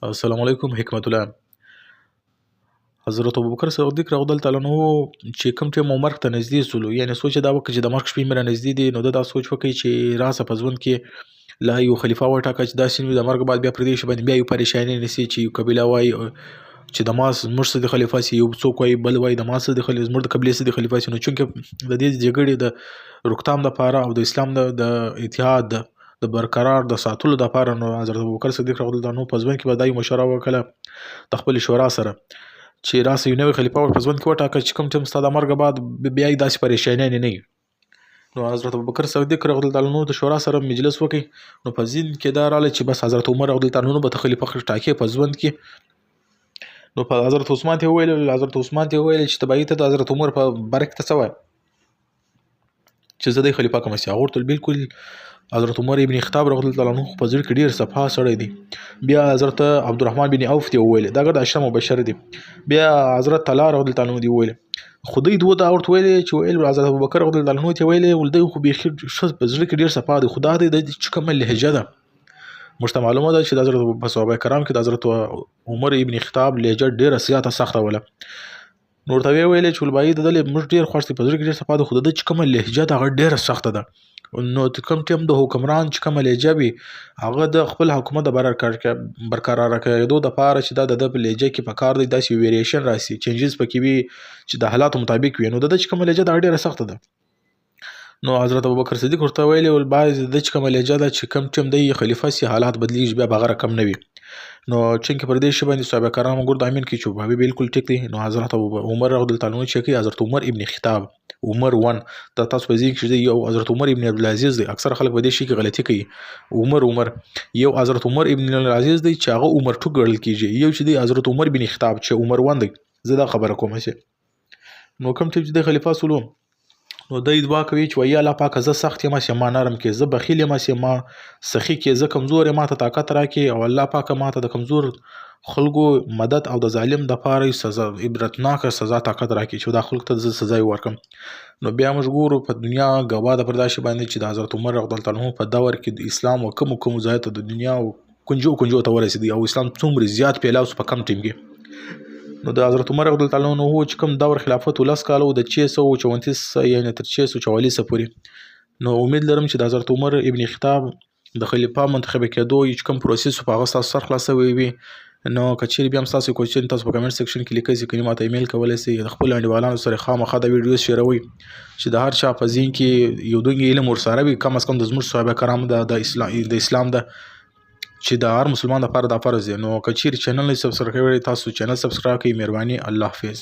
السلام علیکم حکمت الله. حضرت ابوبکر صدیق رضی الله تعالی عنه چې کوم ټیم مرګ ته نږدې سولو، یعنی سوچ دا وکړي چې د مرګ شپې مې را نږدې دي، نو دا سوچ وکړي چې راسه په ژوند کې لا یو خلیفه وټاکه چې داسې نو د مرګ بعد بیا پر دې شي باندې بیا یو پریشاني نسی چې یو قبیله وای چې د ماس زموږ څه د خلیفه سي، یو څوک وای بل وای د ماس د خلیفه زموږ د قبیلې څه د خلیفه سي. نو چونکې د دې جګړې د روکتام لپاره او د اسلام د اتحاد د برقرار د ساتلو لپاره نو حضرت ابوبکر صدیق رضی الله عنه په ژوند کې به دا یو مشوره وکړه د خپل شورا سره چې راسه یو نوی خلیفه په ژوند کې وټاکه چې کوم ټیم ستا د مرګ بعد بیا یې داسې پریشانیانې نه وي. نو حضرت ابوبکر صدیق رضی الله عنه د شورا سره مجلس وکړي، نو په ذهن کې دا راغله چې بس حضرت عمر رضی الله عنه به خلیفه ټاکي په ژوند کې. نو په حضرت عثمان ته ویل چې تبعی ته د حضرت عمر په باره کې څه وایي چې زه د خلیفه کوم سي. هغه ورته بالکل حضرت عمر ابن خطاب رضی الله عنه په ځل کې ډیر صفا سړی دی. بیا حضرت عبدالرحمن بن عوف ته ویل دا د اشرم مبشر دی. بیا حضرت طلحه رضی الله عنه دی ویل خدای دوه دا ورته ویل چې ویل حضرت ابوبکر رضی الله عنه ته ویل ولدی خو به خیر شز په ځل کې ډیر صفا دی، خدا دې د کومه لهجه ده. مشته معلومه ده چې د حضرت صحابه کرام کې د حضرت عمر ابن خطاب لهجه ډیره زیاته سخته وله. نور ته ویل چې ولبای د موږ ډیر خوښ په ځل کې ډیر صفا ده، خدا د کومه لهجه ده ډیره سخته ده. نو کوم ټیم د حکمران چې کومه لهجه وي هغه د خپل حکومت د برقرار کېدو دپاره چې دا د په لهجه کې په کار دی داسې ویریشن راسي، چینجز پکې وي چې د حالاتو مطابق وي، نو د چې کومه لهجه دا ډیره سخته ده. نو حضرت ابوبکر صدیق ورته ویلي ول باز د چې کومه لهجه ده چې کوم ټیم دی خلیفه سي حالات بدلیږي بیا بغیر کم نه وي. نو چونکې پر دې شی باندې صحابه کرام ګور د امین کې چې به بالکل ټیک دي. نو حضرت عمر رضی الله عنه چې کوي حضرت عمر ابن خطاب عمر 1 د تاسو په ځین کې یو حضرت عمر ابن عبدالعزیز دی. اکثر خلک په دې شی کې غلطي کوي. عمر یو حضرت عمر ابن العزیز دی چې هغه عمر 2 ګڼل کیږي، یو چې دی حضرت عمر ابن خطاب چې عمر 1 دی. زه دا خبره کوم چې نو کوم چې د خلیفہ سولو نو دای دعا کوي چې وای الله پاک زه سخت یم چې ما نرم کې، زه بخیل یم چې ما سخی کې، زه کمزور یم ما ته طاقت راکې، او الله پاک ما ته د کمزور خلکو مدد او د ظالم د پاره سزا عبرتناک سزا طاقت راکې چې دا خلک ته سزا ورکم. نو بیا موږ ګورو په دنیا غوا د پرداشي باندې چې د حضرت عمر رضی الله عنه په دور کې د اسلام او کوم ځای ته د دنیا او کنجو ته ورسېدی او اسلام څومره زیات پیلاو په کم ټیم کې. نو د حضرت عمر رضی الله عنه چې کوم دور خلافت 10 کال او د 634 یعنی تر 644 پورې. نو امید لرم چې د حضرت عمر ابن خطاب د خلیفہ منتخب کېدو چې کوم پروسس په هغه تاسو سره خلاصوي وي. نو کچېر بیا هم تاسو کوشن تاسو په کمنټ سیکشن کې لیکئ چې کلمات ایمیل کولای شئ د خپل انډیوالانو سره خامخا د ویډیو شیروي چې د هر چا په ذهن کې یو دغه علم ورسره وي، کم از کم د زموږ صحابه کرام د اسلام د چې د هر مسلمان لپاره د فرض دی. نو کچېر چینل نه سبسکرایب کړئ تاسو چینل سبسکرایب کړئ، مهرباني. الله حافظ.